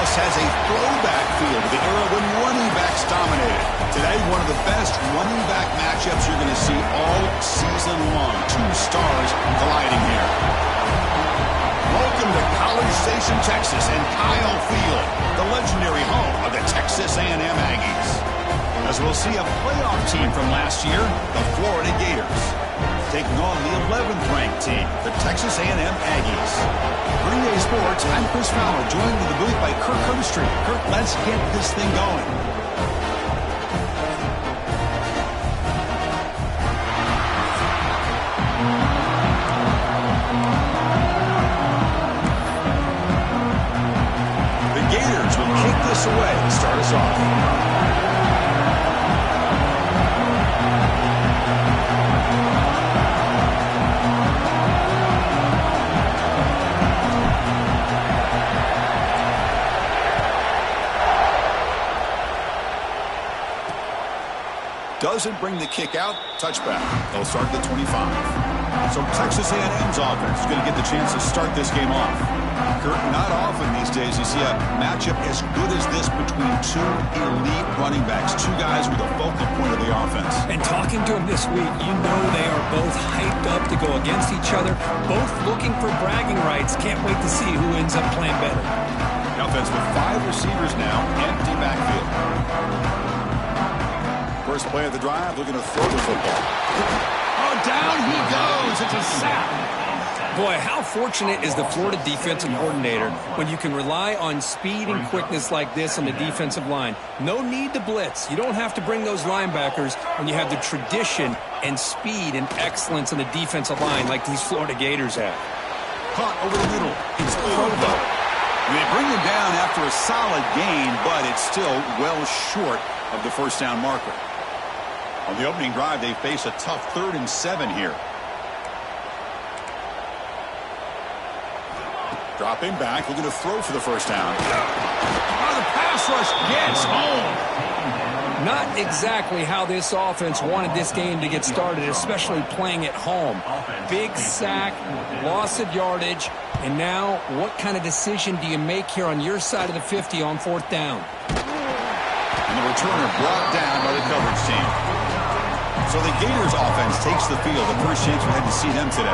This has a throwback feel to the era when running backs dominated. Today, one of the best running back matchups you're going to see all season long. Two stars colliding here. Welcome to College Station, Texas, and Kyle Field, the legendary home of the Texas A&M Aggies. As we'll see a playoff team from last year, the Florida Gators, taking on the 11th-ranked team, the Texas A&M Aggies. Green Day Sports, I'm Chris Fowler, joined in the booth by Kirk Herbstreit. Kirk, let's get this thing going. The Gators will kick this away to start us off. Doesn't bring the kick out. Touchback. They'll start at the 25. So Texas A&M's offense is going to get the chance to start this game off. Kurt, not often these days you see a matchup as good as this between two elite running backs, two guys with a focal point of the offense. And talking to them this week, you know they are both hyped up to go against each other, both looking for bragging rights. Can't wait to see who ends up playing better. The offense with 5 receivers now, empty backfield. First play of the drive, looking to throw the football. Oh, down he goes. It's a sack. Boy, how fortunate is the Florida defensive coordinator when you can rely on speed and quickness like this on the defensive line. No need to blitz. You don't have to bring those linebackers when you have the tradition and speed and excellence on the defensive line like these Florida Gators have. Caught over the middle. It's Provo. They bring him down after a solid gain, but it's still well short of the first down marker. On the opening drive, they face a tough 3rd and 7 here. Dropping back, looking to throw for the first down. Oh, the pass rush gets home. Not exactly how this offense wanted this game to get started, especially playing at home. Big sack, loss of yardage, and now what kind of decision do you make here on your side of the 50 on 4th down? And the returner brought down by the coverage team. So the Gators offense takes the field. The first chance we had to see them today.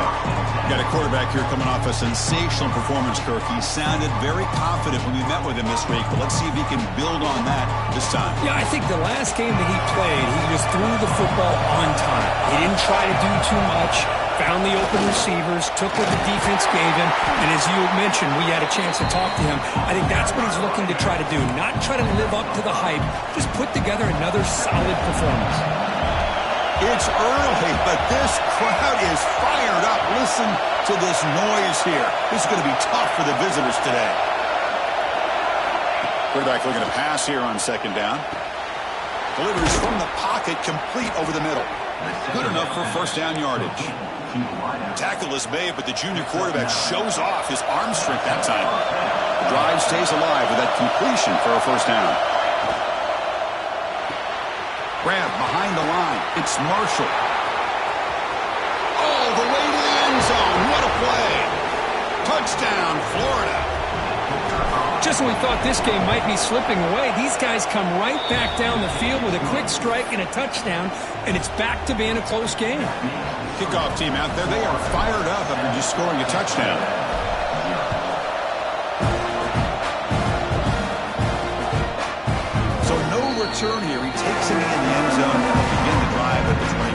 Got a quarterback here coming off a sensational performance, Kirk. He sounded very confident when we met with him this week, but let's see if he can build on that this time. Yeah, I think the last game that he played, he just threw the football on time. He didn't try to do too much, found the open receivers, took what the defense gave him, and as you mentioned, we had a chance to talk to him. I think that's what he's looking to try to do, not try to live up to the hype, just put together another solid performance. It's early, but this crowd is fired up. Listen to this noise here. This is going to be tough for the visitors today. Quarterback looking to pass here on 2nd down. Delivers from the pocket, complete over the middle. Good enough for first down yardage. Tackle is made, but the junior quarterback shows off his arm strength that time. The drive stays alive with that completion for a first down. Grab behind the line. It's Marshall. All the way to the end zone. What a play. Touchdown, Florida. Just when we thought this game might be slipping away, these guys come right back down the field with a quick strike and a touchdown, and it's back to being a close game. Kickoff team out there. They are fired up after just scoring a touchdown. Return here. He takes it in the end zone and will begin the drive at the 25.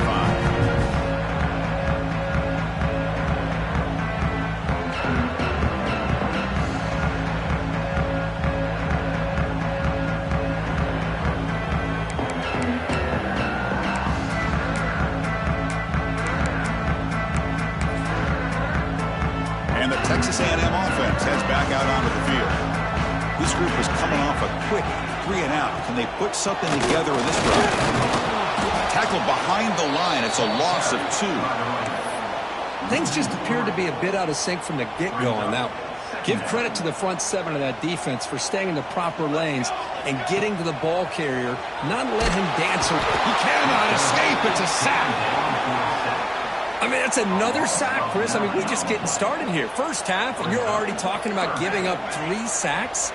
And the Texas A&M offense heads back out onto the field. This group is coming off a quick 3-and-out. Can they put something together in this drive? Tackle behind the line. It's a loss of 2. Things just appear to be a bit out of sync from the get-go on that one. Give credit to the front 7 of that defense for staying in the proper lanes and getting to the ball carrier, not let him dance. He cannot escape. It's a sack. I mean, that's another sack, Chris. I mean, we're just getting started here. First half, and you're already talking about giving up 3 sacks?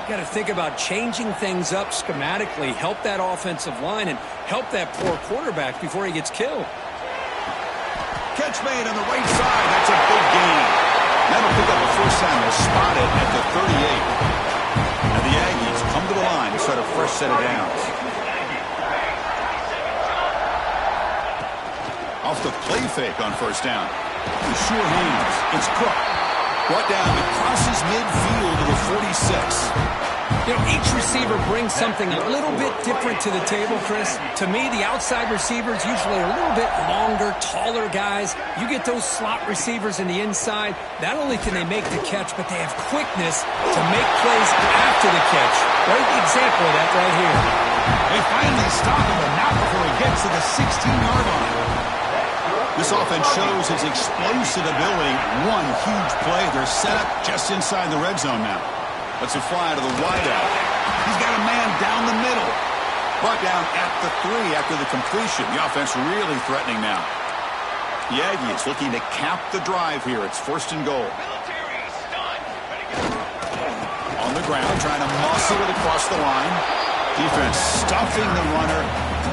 Got to think about changing things up schematically, help that offensive line, and help that poor quarterback before he gets killed. Catch made on the right side. That's a big gain. That'll pick up a first down. They'll spot it at the 38. And the Aggies come to the line to start a fresh set of downs. Off the play fake on first down. The sure hands. It's Cook. Brought down crosses midfield to the 46. You know, each receiver brings something a little bit different to the table, Chris. To me, the outside receivers usually are a little bit longer, taller guys. You get those slot receivers in the inside, not only can they make the catch, but they have quickness to make plays after the catch. Right example of that right here. They finally stop him, but not before he gets to the 16-yard line. This offense shows its explosive ability. One huge play. They're set up just inside the red zone now. Let's a fly to the wideout. He's got a man down the middle. Brought down at the 3 after the completion. The offense really threatening now. The Aggies looking to cap the drive here. It's first and goal. On the ground, trying to muscle it across the line. Defense stuffing the runner.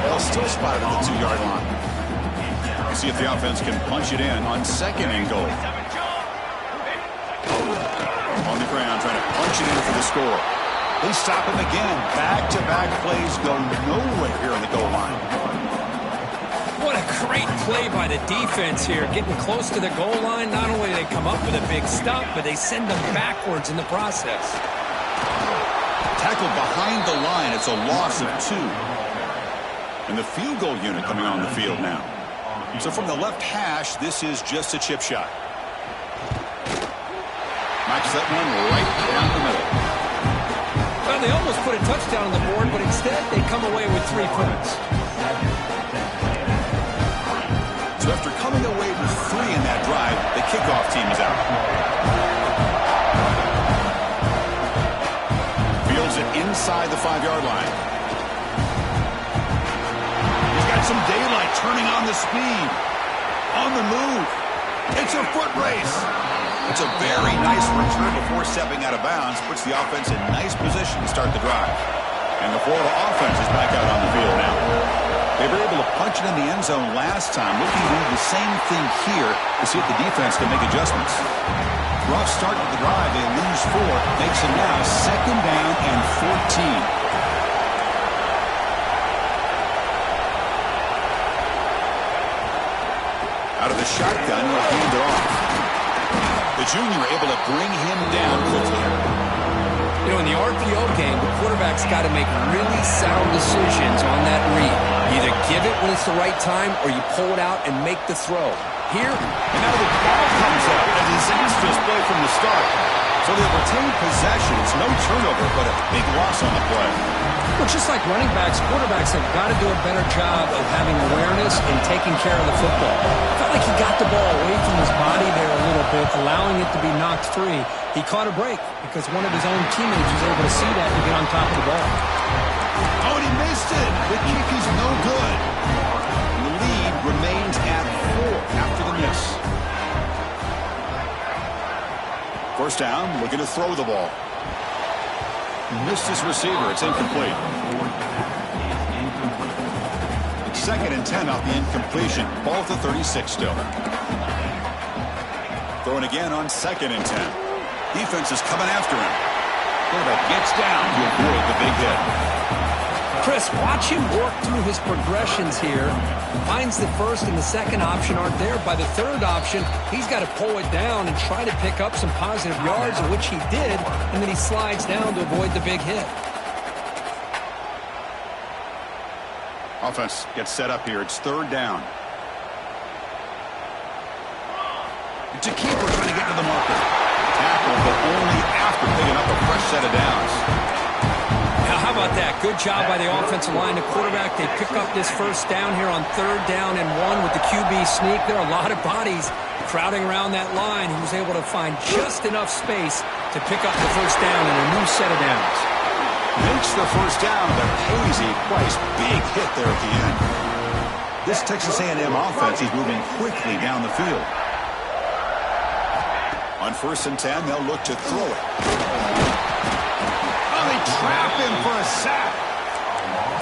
They'll still spot it at the 2-yard line. See if the offense can punch it in on second and goal. On the ground, trying to punch it in for the score. They stop him again. Back-to-back plays go nowhere here on the goal line. What a great play by the defense here. Getting close to the goal line, not only do they come up with a big stop, but they send them backwards in the process. Tackled behind the line. It's a loss of 2. And the field goal unit coming on the field now. So from the left hash, this is just a chip shot. Knocks that one right down the middle. Well, they almost put a touchdown on the board, but instead they come away with 3 points. So after coming away with 3 in that drive, the kickoff team is out. Fields it inside the 5-yard line. Some daylight turning on the speed. On the move. It's a foot race. It's a very nice return before stepping out of bounds. Puts the offense in nice position to start the drive. And the Florida offense is back out on the field now. They were able to punch it in the end zone last time. Looking to do the same thing here to see if the defense can make adjustments. Rough start to the drive. They lose 4. Makes it now second down and 14. Out of the shotgun, he'll hand it off. The junior able to bring him down quickly. You know, in the RPO game, the quarterback's got to make really sound decisions on that read. You either give it when it's the right time, or you pull it out and make the throw. Here, and now the ball comes up. A disastrous play from the start. So they'll retain possession. It's no turnover, but a big loss on the play. Well, just like running backs, quarterbacks have got to do a better job of having awareness and taking care of the football. I felt like he got the ball away from his body there a little bit, allowing it to be knocked free. He caught a break because one of his own teammates was able to see that and get on top of the ball. Oh, and he missed it. The kick is no good. And the lead remains at 4 after the miss. First down, looking to throw the ball. Missed his receiver. It's incomplete. It's second and 10 off the incompletion. Ball at the 36 still. Throwing again on second and 10. Defense is coming after him. Quarterback gets down to avoid the big hit. Chris, watch him work through his progressions here. Finds the first and the second option aren't there. By the third option, he's got to pull it down and try to pick up some positive yards, of which he did, and then he slides down to avoid the big hit. Offense gets set up here. It's third down. It's a keeper trying to get to the marker. Tackle, but only after picking up a fresh set of downs. Now, how about that? Good job by the offensive line. The quarterback, they pick up this first down here on third down and 1 with the QB sneak. There are a lot of bodies crowding around that line. He was able to find just enough space to pick up the first down and a new set of downs. Makes the first down, but pays a price. Big hit there at the end. This Texas A&M offense is moving quickly down the field. On first and 10, they'll look to throw it. Oh, trap him for a sack.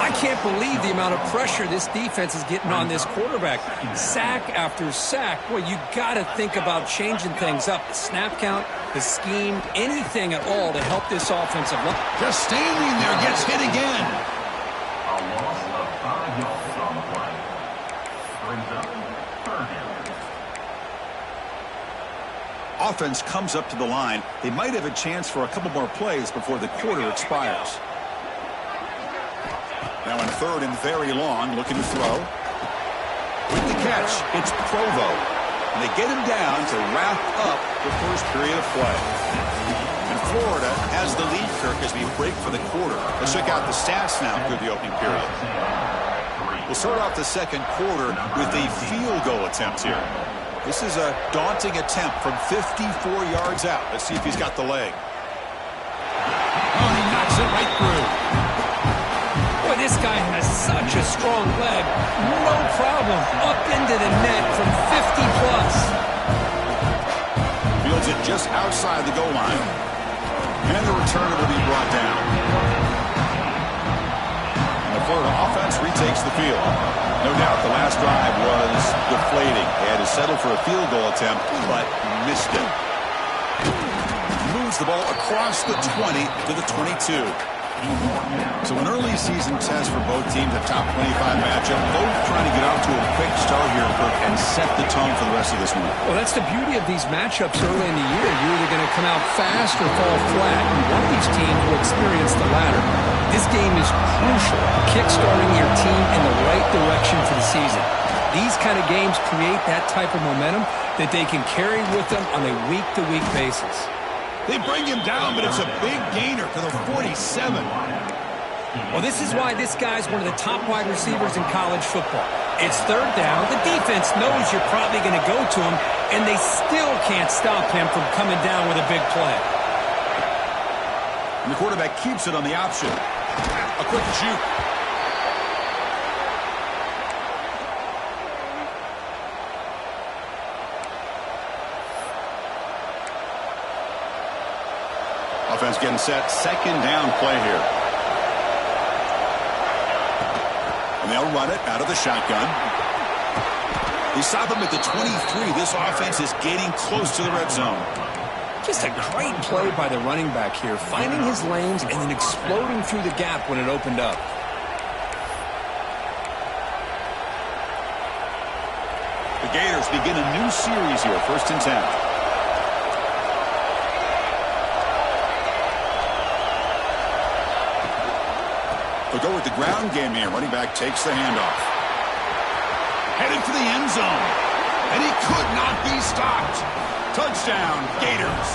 I can't believe the amount of pressure this defense is getting on this quarterback. Sack after sack. Boy, you got to think about changing things up. The snap count, the scheme, anything at all to help this offensive line. Just standing there, gets hit again. A loss of 5 yards on the play. Brings up third down. Offense comes up to the line. They might have a chance for a couple more plays before the quarter expires. Now in third and very long, looking to throw. With the catch, it's Provo. And they get him down to wrap up the first period of play. And Florida has the lead, Kirk, as we break for the quarter. Let's check out the stats now through the opening period. We'll start off the second quarter with a field goal attempt here. This is a daunting attempt from 54 yards out. Let's see if he's got the leg. Oh, he knocks it right through. Boy, this guy has such a strong leg. No problem. Up into the net from 50-plus. Fields it just outside the goal line. And the returner will be brought down. And the Florida offense retakes the field. No doubt the last drive was deflating. They had to settle for a field goal attempt, but missed it. Moves the ball across the 20 to the 22. So an early season test for both teams, a top 25 matchup. Both trying to get out to a quick start here, Kirk, and set the tone for the rest of this one. Well, that's the beauty of these matchups early in the year. You're either going to come out fast or fall flat, and one of these teams will experience the latter. This game is crucial, kickstarting your team in the right direction for the season. These kind of games create that type of momentum that they can carry with them on a week-to-week basis. They bring him down, but it's a big gainer to the 47. Well, this is why this guy's one of the top wide receivers in college football. It's third down. The defense knows you're probably going to go to him, and they still can't stop him from coming down with a big play. And the quarterback keeps it on the option. A quick juke. Offense getting set. Second down play here. And they'll run it out of the shotgun. They stop him at the 23. This offense is getting close to the red zone. Just a great play by the running back here, finding his lanes and then exploding through the gap when it opened up. The Gators begin a new series here, 1st and 10. They'll go with the ground game here. Running back takes the handoff. Headed for the end zone. And he could not be stopped. Touchdown, Gators.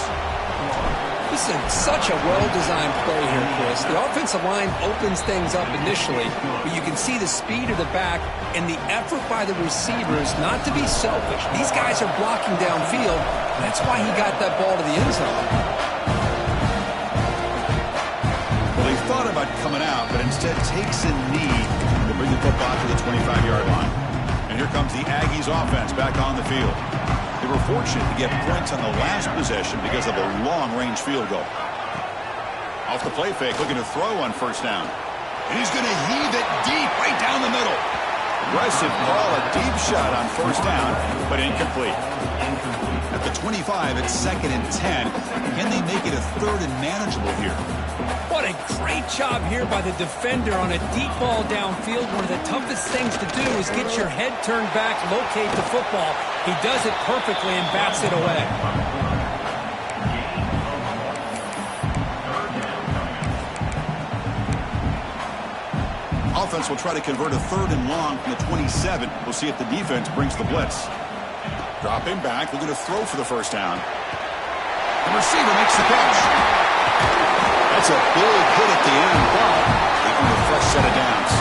This is such a well-designed play here, Chris. The offensive line opens things up initially, but you can see the speed of the back and the effort by the receivers not to be selfish. These guys are blocking downfield. That's why he got that ball to the end zone. He thought about coming out, but instead takes a knee to bring the football to the 25-yard line. And here comes the Aggies offense back on the field. They were fortunate to get points on the last possession because of a long-range field goal. Off the play fake, looking to throw on 1st down. And he's going to heave it deep right down the middle. Aggressive ball, a deep shot on 1st down, but incomplete. At the 25, it's 2nd and 10. Can they make it a 3rd and manageable here? What a great job here by the defender on a deep ball downfield. One of the toughest things to do is get your head turned back, locate the football. He does it perfectly and bats it away. Offense will try to convert a 3rd and long from the 27. We'll see if the defense brings the blitz. Dropping back, looking to throw for the 1st down. The receiver makes the catch. That's a big hit at the end, but they earn a fresh set of downs.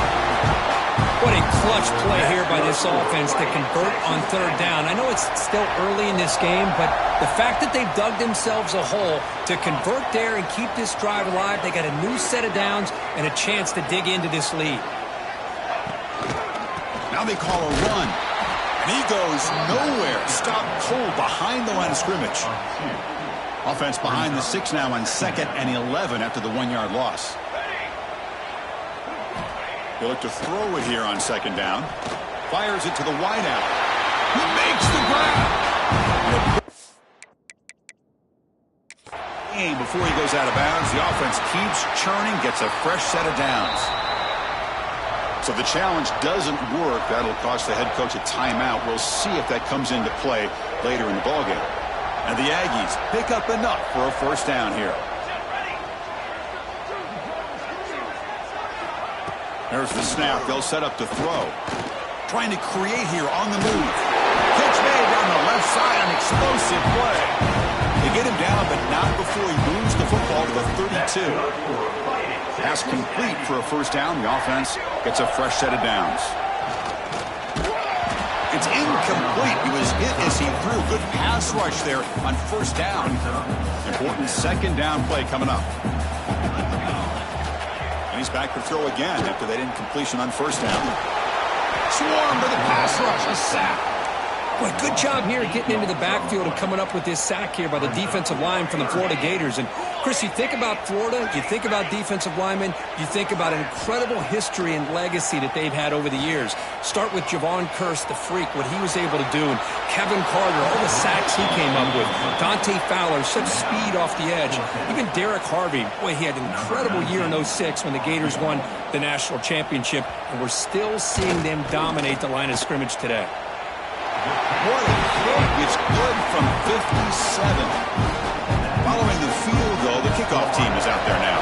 What a clutch play here by this offense to convert on 3rd down. I know it's still early in this game, but the fact that they've dug themselves a hole to convert there and keep this drive alive, they got a new set of downs and a chance to dig into this lead. Now they call a run, and he goes nowhere. Stopped cold behind the line of scrimmage. Offense behind the 6 now on 2nd and 11 after the 1-yard loss. They look to throw it here on 2nd down. Fires it to the wideout. He makes the grab. Before he goes out of bounds, the offense keeps churning, gets a fresh set of downs. So the challenge doesn't work. That'll cost the head coach a timeout. We'll see if that comes into play later in the ballgame. And the Aggies pick up enough for a first down here. There's the snap. They'll set up to throw. Trying to create here on the move. Catch made down the left side, an explosive play. They get him down, but not before he moves the football to the 32. Pass complete for a first down. The offense gets a fresh set of downs. It's incomplete. He was hit as he threw. Good pass rush there on first down. Important 2nd down play coming up. And he's back to throw again after that incompletion on first down. Swarm to the pass rush. A sack. Boy, good job here getting into the backfield and coming up with this sack here by the defensive line from the Florida Gators. And, Chris, you think about Florida, you think about defensive linemen, you think about an incredible history and legacy that they've had over the years. Start with Javon Kearse, the freak, what he was able to do, and Kevin Carter, all the sacks he came up with. Dante Fowler, such speed off the edge. Even Derek Harvey, boy, he had an incredible year in 06 when the Gators won the national championship, and we're still seeing them dominate the line of scrimmage today. What a kick. It's good from 57. Following the field goal, the kickoff team is out there now.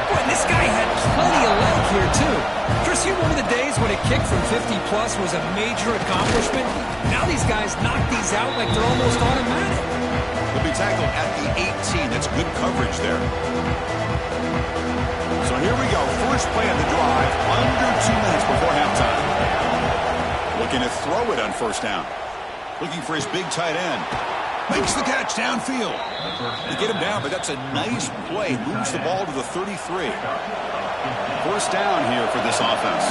Boy, this guy had plenty of leg here, too. Chris, you remember the days when a kick from 50-plus was a major accomplishment? Now these guys knock these out like they're almost automatic. He'll be tackled at the 18. That's good coverage there. So here we go. First play of the drive, under 2 minutes before halftime. Looking to throw it on first down. Looking for his big tight end. Makes the catch downfield. They get him down, but that's a nice play. Moves the ball to the 33. First down here for this offense.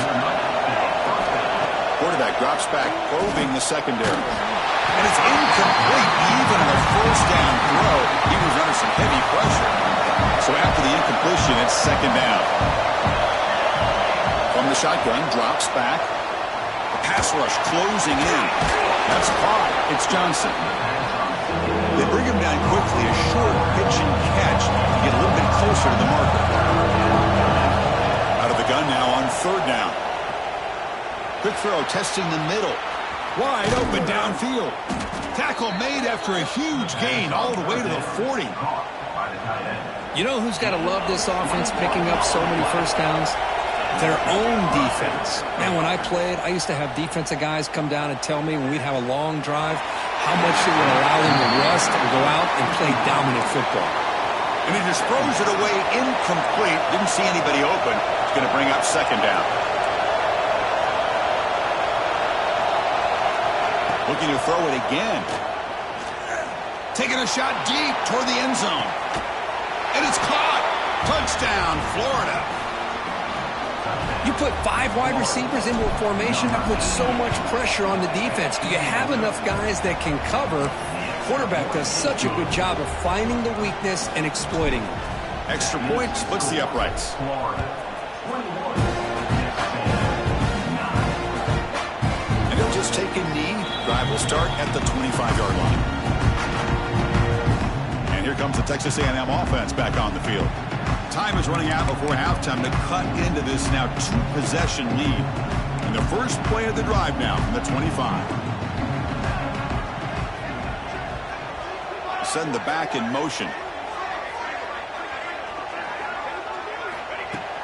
Quarterback drops back, probing the secondary. And it's incomplete. Even on the first down throw, he was under some heavy pressure. So after the incompletion, it's 2nd down. From the shotgun, drops back. Pass rush closing in. That's caught. It's Johnson. They bring him down quickly. A short pitch and catch to get a little bit closer to the marker. Out of the gun now on 3rd down. Quick throw testing the middle. Wide open downfield. Tackle made after a huge gain all the way to the 40. You know who's got to love this offense picking up so many first downs? Their own defense. Man, when I played, I used to have defensive guys come down and tell me when we'd have a long drive how much it would allow them to rest and go out and play dominant football. And he just throws it away incomplete. Didn't see anybody open. It's going to bring up 2nd down. Looking to throw it again. Taking a shot deep toward the end zone. And it's caught. Touchdown, Florida. You put 5 wide receivers into a formation, that puts so much pressure on the defense. Do you have enough guys that can cover? Quarterback does such a good job of finding the weakness and exploiting it. Extra point splits the uprights. And he'll just take a knee. Drive will start at the 25-yard line. And here comes the Texas A&M offense back on the field. Time is running out before halftime to cut into this now 2-possession lead. And the first play of the drive now from the 25. Send the back in motion.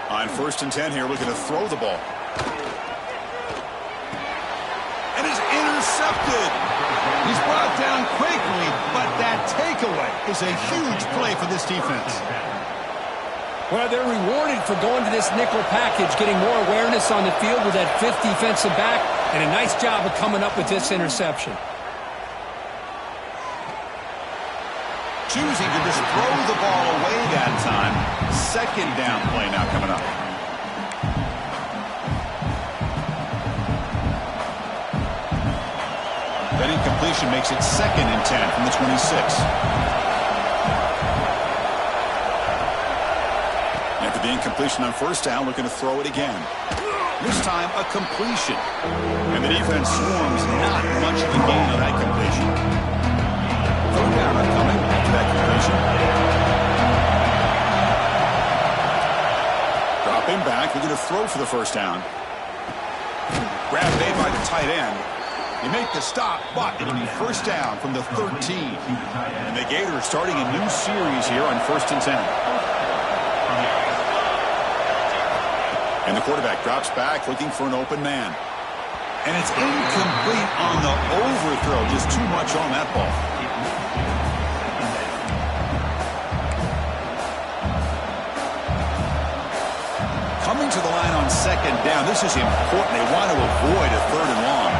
On 1st and 10 here, looking to throw the ball. And it's intercepted. He's brought down quickly, but that takeaway is a huge play for this defense. Well, they're rewarded for going to this nickel package, getting more awareness on the field with that 5th defensive back, and a nice job of coming up with this interception. Choosing to just throw the ball away that time. 2nd down play now coming up. That incompletion makes it 2nd and 10 from the 26. incompletion on first down, looking to throw it again. This time, a completion. And the defense swarms, not much of a gain on that completion. Third down coming after that completion. Dropping back, looking to throw for the first down. Grab made by the tight end. You make the stop, but it'll be first down from the 13. And the Gators starting a new series here on 1st and 10. And the quarterback drops back, looking for an open man. And it's incomplete on the overthrow. Just too much on that ball. Coming to the line on 2nd down. This is important. They want to avoid a 3rd and long.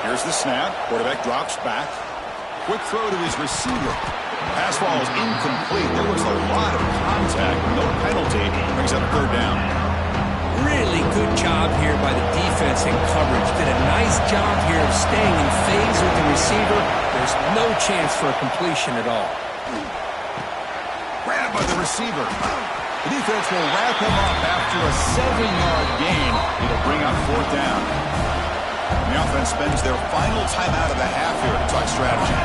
Here's the snap. Quarterback drops back. Quick throw to his receiver. Pass ball is incomplete. There was a lot of contact. No penalty. Brings up 3rd down. Really good job here by the defense in coverage. Did a nice job here of staying in phase with the receiver. There's no chance for a completion at all. Grabbed by the receiver. The defense will wrap him up after a 7-yard gain. It'll bring up 4th down. And the offense spends their final timeout of the half here to talk strategy.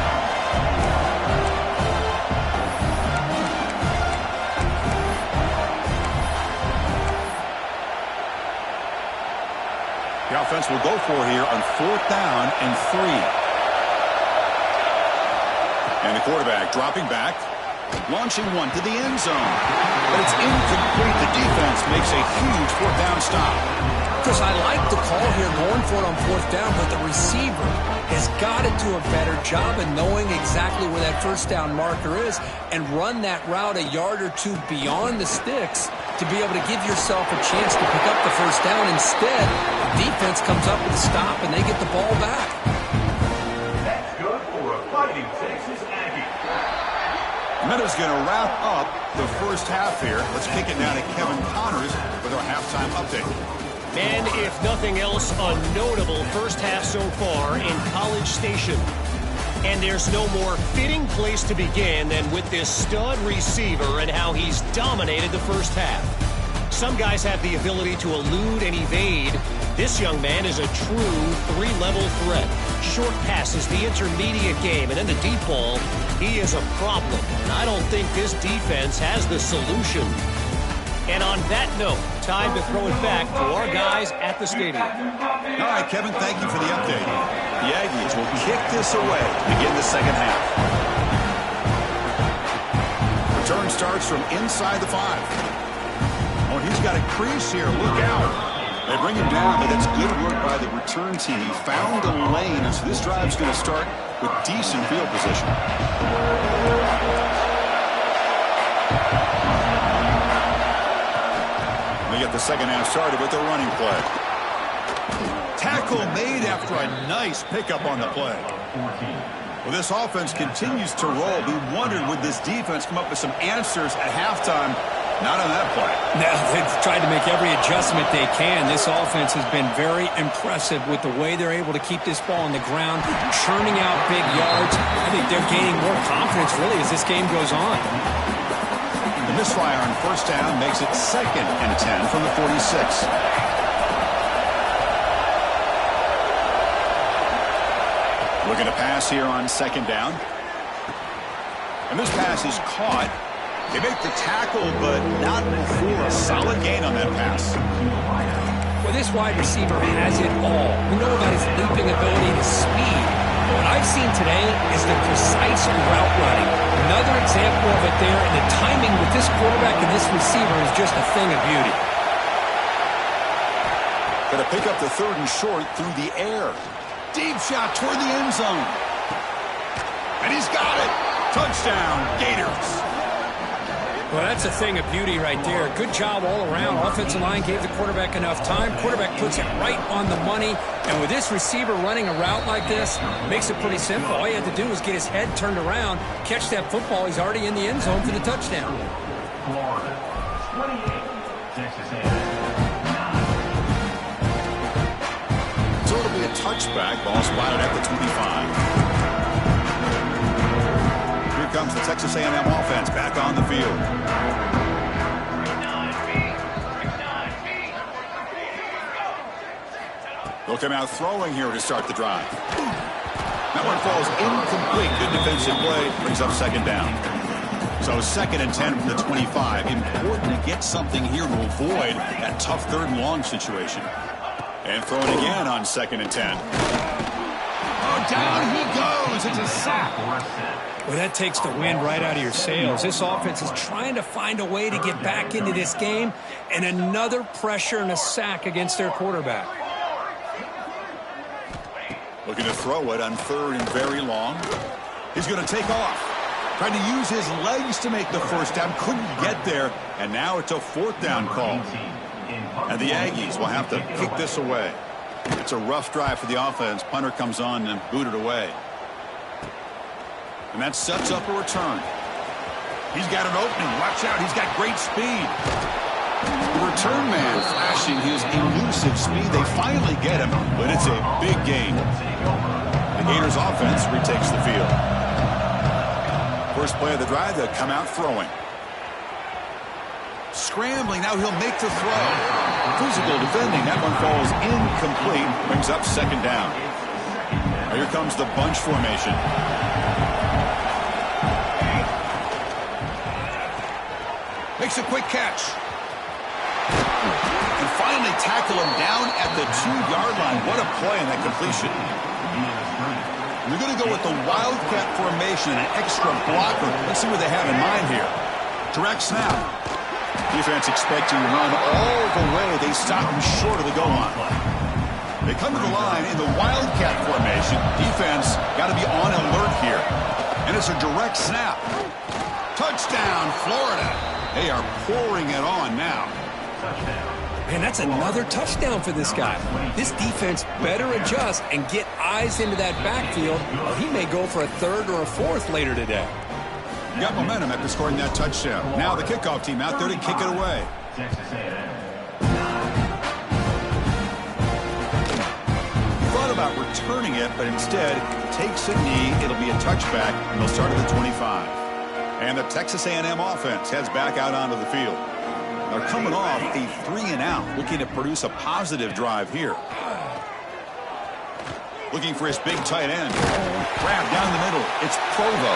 The offense will go for here on 4th down and 3. And the quarterback dropping back, launching one to the end zone. But it's incomplete. The defense makes a huge 4th down stop. Because I like the call here going for it on 4th down, but the receiver has got to do a better job of knowing exactly where that 1st down marker is and run that route a yard or 2 beyond the sticks to be able to give yourself a chance to pick up the 1st down. Instead, the defense comes up with a stop and they get the ball back. That's good for a fighting Texas Aggie. Meadows going to wrap up the first half here. Let's kick it down to Kevin Connors with our halftime update. And if nothing else, a notable first half so far in College Station. And there's no more fitting place to begin than with this stud receiver and how he's dominated the first half. Some guys have the ability to elude and evade. This young man is a true 3-level threat. Short passes, the intermediate game, and then the deep ball, he is a problem. And I don't think this defense has the solution. And on that note, time to throw it back to our guys at the stadium. All right, Kevin, thank you for the update. The Aggies will kick this away to begin the second half. Return starts from inside the 5. Oh, he's got a crease here. Look out. They bring him down, but that's good work by the return team. He found a lane, and so this drive's going to start with decent field position. They get the second half started with the running play. Tackle made after a nice pickup on the play. Well, this offense continues to roll. We wondered, would this defense come up with some answers at halftime? Not on that play. No, they've tried to make every adjustment they can. This offense has been very impressive with the way they're able to keep this ball on the ground, churning out big yards. I think they're gaining more confidence, really, as this game goes on. The misfire on first down makes it 2nd and 10 from the 46. Looking to pass here on 2nd down. And this pass is caught. They make the tackle, but not before a solid gain on that pass. Well, this wide receiver has it all. We know about his leaping ability, his speed. What I've seen today is the precise route running. Another example of it there, and the timing with this quarterback and this receiver is just a thing of beauty. Going to pick up the 3rd and short through the air. Deep shot toward the end zone. And he's got it. Touchdown, Gators. Well, that's a thing of beauty right there. Good job all around. Offensive line gave the quarterback enough time. Quarterback puts it right on the money. And with this receiver running a route like this, makes it pretty simple. All you have to do is get his head turned around, catch that football. He's already in the end zone for the touchdown. Florida, 28, Texas A&M. So it'll be a touchback. Ball spotted at the 25. comes the Texas A&M offense back on the field. They'll come out throwing here to start the drive. That one falls incomplete. Good defensive play. Brings up second down. So 2nd and 10 from the 25. Important to get something here to avoid that tough 3rd and long situation. And throwing again on 2nd and 10. Oh, down he goes. It's a sack. Well, that takes the wind right out of your sails. This offense is trying to find a way to get back into this game, and another pressure and a sack against their quarterback. Looking to throw it on 3rd and very long. He's going to take off. Trying to use his legs to make the first down. Couldn't get there, and now it's a 4th down call. And the Aggies will have to kick this away. It's a rough drive for the offense. Punter comes on and booted away. And that sets up a return. He's got an opening. Watch out. He's got great speed. The return man flashing his elusive speed. They finally get him, but it's a big gain. The Gators offense retakes the field. First play of the drive, they'll come out throwing. Scrambling, now he'll make the throw. Physical defending, that one falls incomplete. Brings up second down. Now here comes the bunch formation. Makes a quick catch. And finally tackle him down at the 2-yard line. What a play on that completion. We're going to go with the Wildcat formation, an extra blocker. Let's see what they have in mind here. Direct snap. Defense expecting to run all the way. They stop him short of the goal line. They come to the line in the Wildcat formation. Defense got to be on alert here. And it's a direct snap. Touchdown, Florida. They are pouring it on now. Man, that's another touchdown for this guy. This defense better adjust and get eyes into that backfield, or he may go for a 3rd or a 4th later today. Got momentum after scoring that touchdown. Now the kickoff team out there to kick it away. Thought about returning it, but instead takes a knee. It'll be a touchback, and they'll start at the 25. And the Texas A&M offense heads back out onto the field. They're coming off a 3-and-out, looking to produce a positive drive here. Looking for his big tight end. Grab down the middle. It's Provo.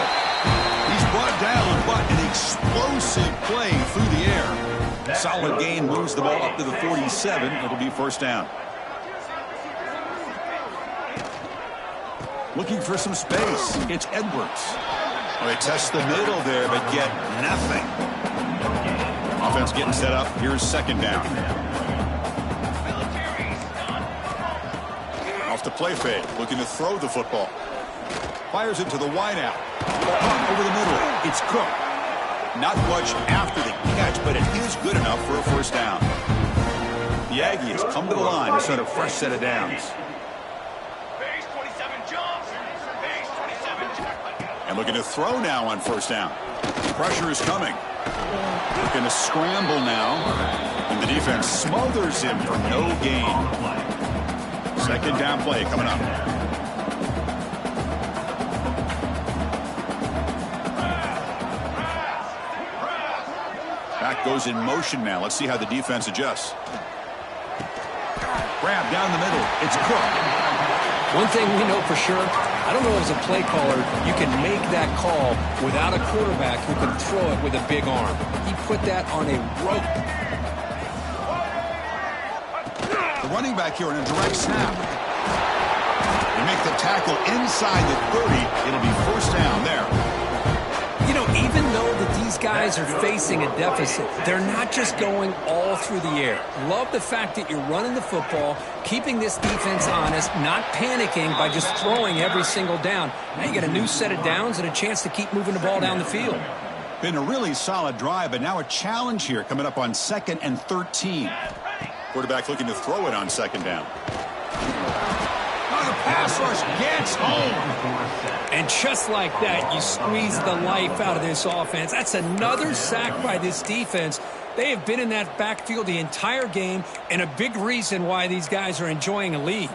He's brought down, but an explosive play through the air. Solid gain, moves the ball up to the 47. It'll be first down. Looking for some space. It's Edwards. Well, they test the middle there, but get nothing. Offense getting set up. Here's second down. Off the play fake. Looking to throw the football. Fires it to the wideout. Over the middle. It's Cook. Not much after the catch, but it is good enough for a first down. The Aggies come to the line to set a fresh set of downs. And looking to throw now on first down. Pressure is coming. Looking to scramble now. And the defense smothers him for no gain. Second down play coming up. Back goes in motion now. Let's see how the defense adjusts. Grab down the middle. It's Cook. One thing we know for sure, I don't know as a play caller, you can make that call without a quarterback who can throw it with a big arm. He put that on a rope. The running back here in a direct snap. They make the tackle inside the 30. It'll be first down there. You know, even though that these guys are facing a deficit, they're not just going all through the air. Love the fact that you're running the football, keeping this defense honest, not panicking by just throwing every single down. Now you get a new set of downs and a chance to keep moving the ball down the field. Been a really solid drive, but now a challenge here coming up on 2nd and 13. Quarterback looking to throw it on second down. The pass rush gets home. And just like that, you squeeze the life out of this offense. That's another sack by this defense. They have been in that backfield the entire game, and a big reason why these guys are enjoying a lead.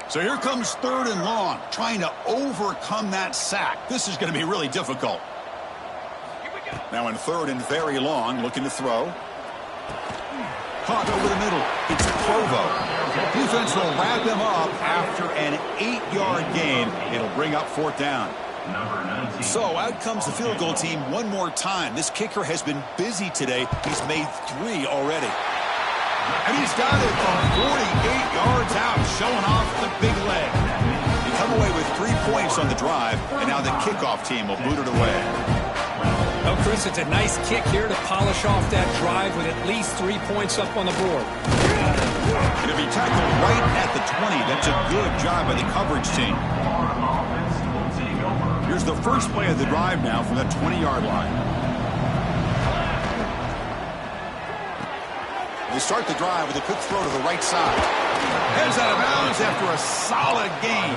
So here comes 3rd and long, trying to overcome that sack. This is going to be really difficult. Now in third and very long, looking to throw. Caught over the middle. It's Provo. Defense will wrap him up after an 8-yard gain. It'll bring up fourth down. So out comes the field goal team one more time. This kicker has been busy today. He's made 3 already. And he's got it from 48 yards out, showing off the big leg. They come away with 3 points on the drive, and now the kickoff team will boot it away. Well, Chris, it's a nice kick here to polish off that drive with at least 3 points up on the board. It'll be tackled right at the 20. That's a good job by the coverage team. Here's the first play of the drive now from the 20-yard line. They start the drive with a quick throw to the right side. Heads out of bounds after a solid gain.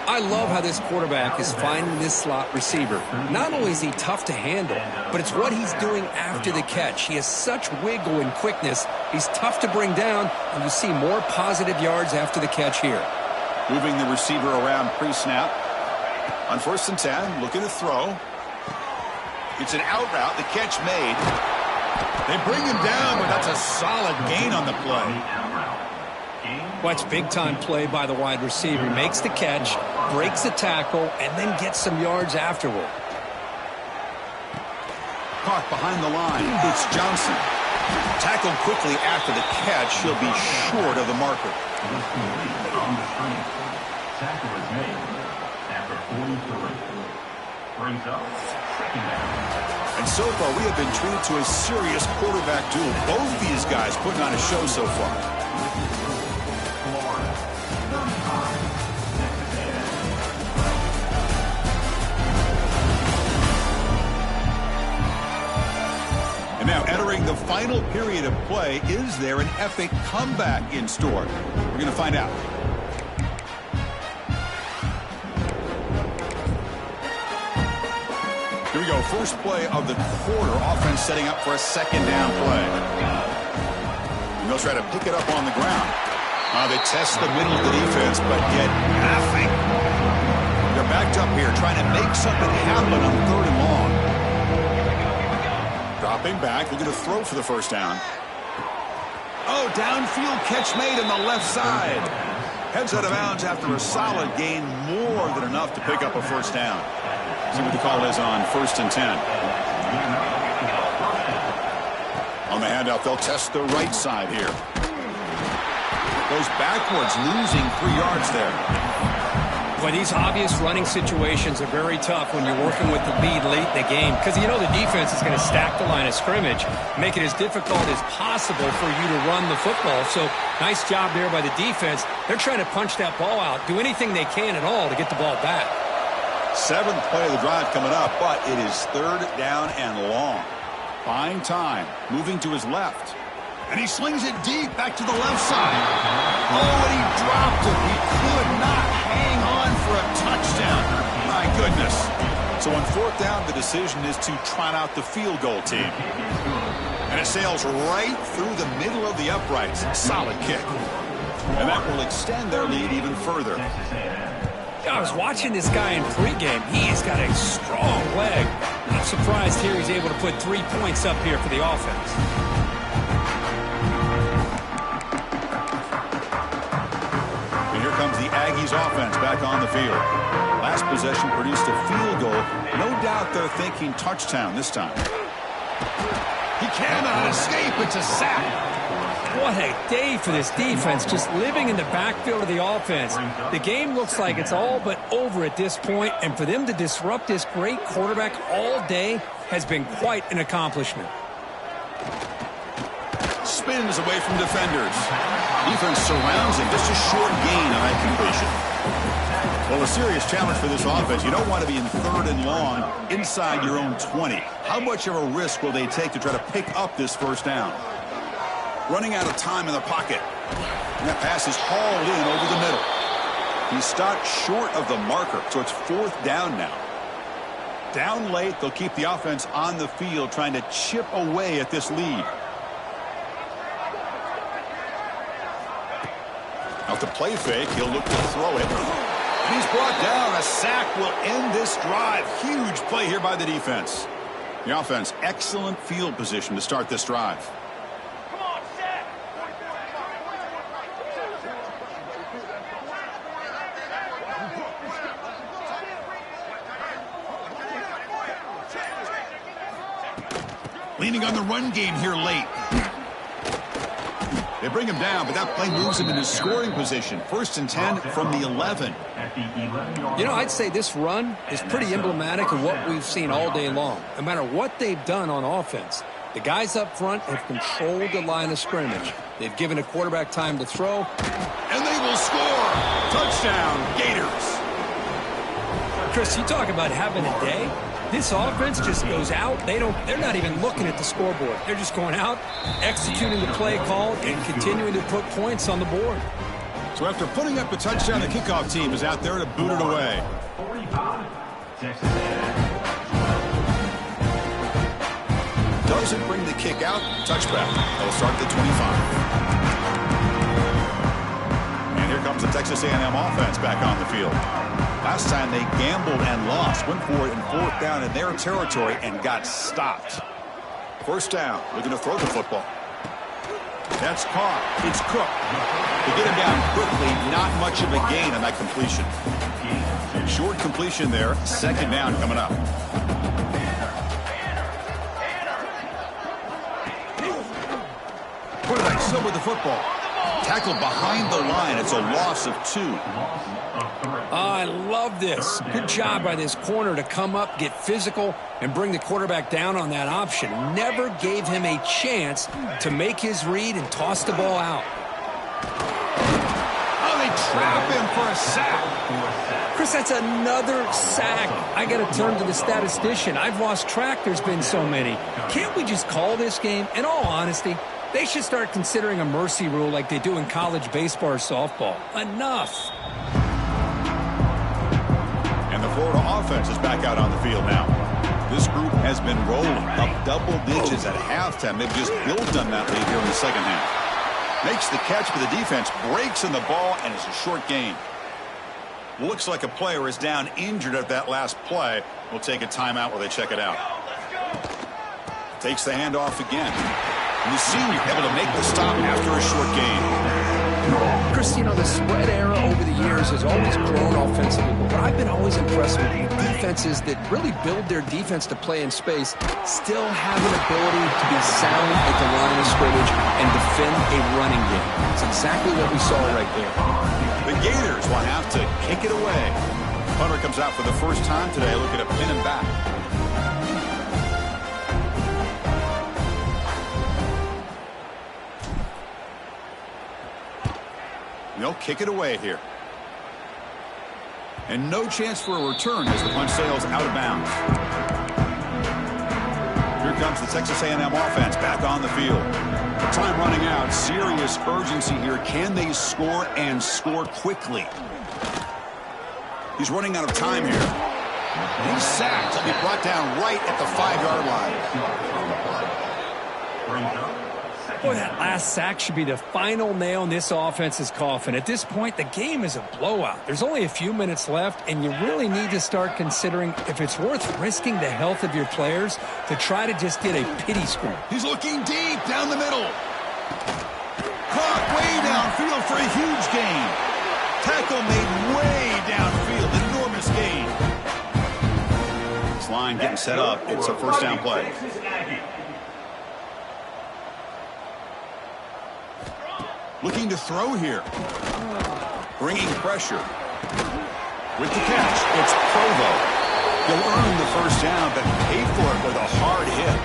I love how this quarterback is finding this slot receiver. Not only is he tough to handle, but it's what he's doing after the catch. He has such wiggle and quickness. He's tough to bring down, and you see more positive yards after the catch here. Moving the receiver around pre-snap. On 1st and 10, looking to throw. It's an out route. The catch made. They bring him down, but that's a solid gain on the play. Watch big-time play by the wide receiver. Makes the catch, breaks the tackle, and then gets some yards afterward. Caught behind the line. It's Johnson. Tackled quickly after the catch. He'll be short of the marker. Tackle is made after 43. Brings up second down. And so far, we have been treated to a serious quarterback duel. Both these guys putting on a show so far. Florida, 35. And now entering the final period of play, is there an epic comeback in store? We're going to find out. Here we go, first play of the quarter. Offense setting up for a second down play. And they'll try to pick it up on the ground. They test the middle of the defense, but get nothing. They're backed up here, trying to make something happen on 3rd and long. Dropping back, looking to throw for the first down. Oh, downfield catch made on the left side. Heads out of bounds after a solid gain, more than enough to pick up a first down. See what the call is on 1st and 10. On the handoff, they'll test the right side here. Goes backwards, losing 3 yards there. Well, these obvious running situations are very tough when you're working with the lead late in the game because you know the defense is going to stack the line of scrimmage, make it as difficult as possible for you to run the football. So nice job there by the defense. They're trying to punch that ball out, do anything they can at all to get the ball back. 7th play of the drive coming up, but it is 3rd down and long. Buying time, moving to his left. And he slings it deep back to the left side. Oh, and he dropped it. He could not hang on for a touchdown. My goodness. So on 4th down, the decision is to trot out the field goal team. And it sails right through the middle of the uprights. Solid kick. And that will extend their lead even further. I was watching this guy in pregame. He's got a strong leg. Not surprised here he's able to put 3 points up here for the offense. And here comes the Aggies offense back on the field. Last possession produced a field goal. No doubt they're thinking touchdown this time. He cannot escape. It's a sack. What a day for this defense, just living in the backfield of the offense. The game looks like it's all but over at this point, and for them to disrupt this great quarterback all day has been quite an accomplishment. Spins away from defenders. Defense surrounds him. Just a short gain on that completion. Well, a serious challenge for this offense. You don't want to be in 3rd and long inside your own 20. How much of a risk will they take to try to pick up this first down? Running out of time in the pocket. And that pass is hauled in over the middle. He stopped short of the marker, so it's 4th down now. Down late, they'll keep the offense on the field trying to chip away at this lead. Out the play fake, he'll look to throw it. And he's brought down. A sack will end this drive. Huge play here by the defense. The offense, excellent field position to start this drive. Leaning on the run game here late. They bring him down, but that play moves him into scoring position. 1st and 10 from the 11. You know, I'd say this run is pretty emblematic of what we've seen all day long. No matter what they've done on offense, the guys up front have controlled the line of scrimmage. They've given a quarterback time to throw. And they will score. Touchdown, Gators. Chris, you talk about having a day. This offense just goes out. They're not even looking at the scoreboard. They're just going out, executing the play call, and continuing to put points on the board. So after putting up a touchdown, the kickoff team is out there to boot it away. Doesn't bring the kick out. Touchback. They'll start the 25. And here comes the Texas A&M offense back on the field. Last time they gambled and lost. Went for it in 4th down in their territory and got stopped. 1st down. Looking to throw the football. That's caught. It's Cook. To get him down quickly, not much of a gain on that completion. Short completion there. 2nd down coming up. Quarterback still with the football. Tackled behind the line. It's a loss of 2. I love this. Good job by this corner to come up, get physical, and bring the quarterback down on that option. Never gave him a chance to make his read and toss the ball out. Oh, they trap him for a sack. Chris, that's another sack. I got to turn to the statistician. I've lost track. There's been so many. Can't we just call this game? In all honesty, they should start considering a mercy rule like they do in college baseball or softball. Enough. And the Florida offense is back out on the field now. This group has been rolling up double digits at halftime. They've just built on that lead here in the 2nd half. Makes the catch, but the defense breaks in the ball, and it's a short gain. Looks like a player is down injured at that last play. We'll take a timeout while they check it out. Takes the handoff again. And the senior able to make the stop after a short gain. Chris, you know, the spread era over the years has always grown offensively, but I've been always impressed with defenses that really build their defense to play in space, still have an ability to be sound at the line of scrimmage and defend a running game. It's exactly what we saw right there. The Gators will have to kick it away. Punter comes out for the first time today, looking to pin him back. They'll kick it away here. And no chance for a return as the punt sails out of bounds. Here comes the Texas A&M offense back on the field. Time running out. Serious urgency here. Can they score and score quickly? He's running out of time here. And he's sacked. He'll be brought down right at the 5-yard line. Boy, that last sack should be the final nail in this offense's coffin. At this point, the game is a blowout. There's only a few minutes left, and you really need to start considering if it's worth risking the health of your players to try to just get a pity score. He's looking deep down the middle. Caught way downfield for a huge gain. Tackle made way downfield. Enormous gain. This line getting set up. It's a 1st down play. Looking to throw here. Bringing pressure. With the catch, it's Provo. He'll earn the 1st down, but pay for it with a hard hit.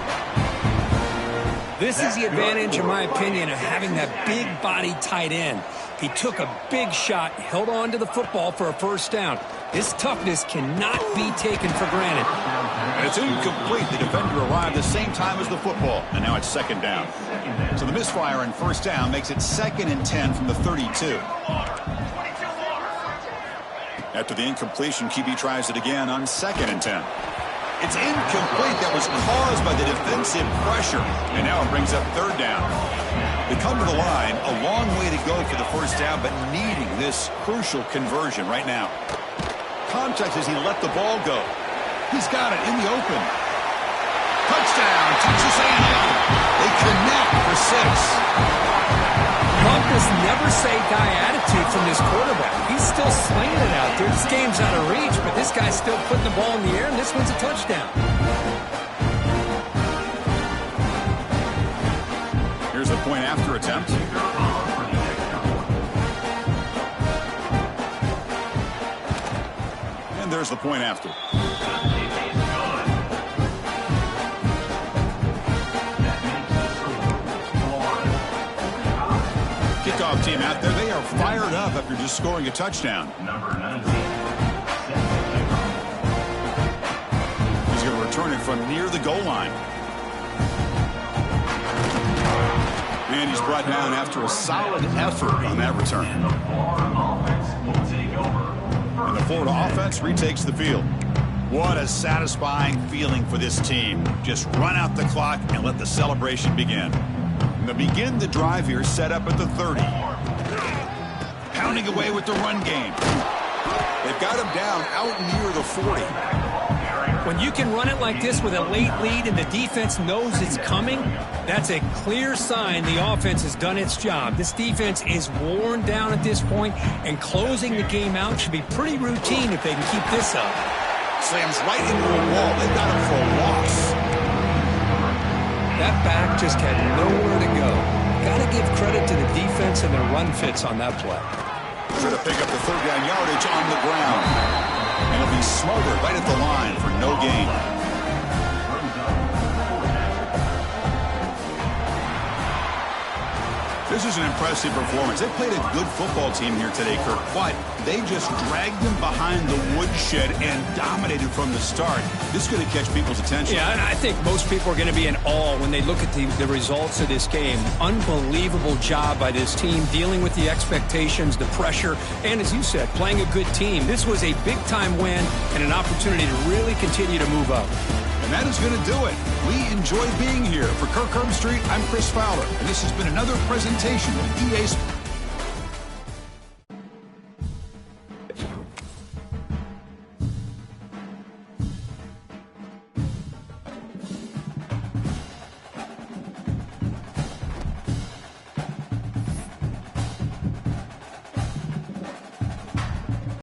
This is the advantage, in my opinion, of having that big body tight end. He took a big shot, held on to the football for a 1st down. This toughness cannot be taken for granted. And it's incomplete. The defender arrived the same time as the football, and now it's 2nd down. So the misfire on 1st down makes it 2nd and 10 from the 32. After the incompletion, QB tries it again on 2nd and 10. It's incomplete. That was caused by the defensive pressure, and now it brings up 3rd down. They come to the line, a long way to go for the 1st down, but needing this crucial conversion right now. Contact as he let the ball go. He's got it in the open. touchdown, Texas A&M. They connect for 6. This never say die attitude from this quarterback. He's still slinging it out there. This game's out of reach, but this guy's still putting the ball in the air, and this one's a touchdown. Here's a point after attempt. And there's the point after. Kickoff team out there, they are fired up after just scoring a touchdown. Number 19. He's going to return it from near the goal line. And he's brought down after a solid effort on that return. And the Florida offense will take over. And the Florida offense retakes the field. What a satisfying feeling for this team. Just run out the clock and let the celebration begin. And they begin the drive here, set up at the 30. Pounding away with the run game. They've got him down out near the 40. When you can run it like this with a late lead and the defense knows it's coming, that's a clear sign the offense has done its job. This defense is worn down at this point, and closing the game out should be pretty routine if they can keep this up. Slams right into a wall. They've got him for a loss. That back just had nowhere to go. Got to give credit to the defense and their run fits on that play. Trying to pick up the third down yardage on the ground. And he'll be smothered right at the line for no gain. This is an impressive performance. They played a good football team here today, Kirk, but they just dragged them behind the woodshed and dominated from the start. This is going to catch people's attention. Yeah, and I think most people are going to be in awe when they look at the results of this game. Unbelievable job by this team dealing with the expectations, the pressure, and as you said, playing a good team. This was a big-time win and an opportunity to really continue to move up. And that is going to do it. We enjoy being here. For Kirk Herbstreit, I'm Chris Fowler, and this has been another presentation of EA Sports.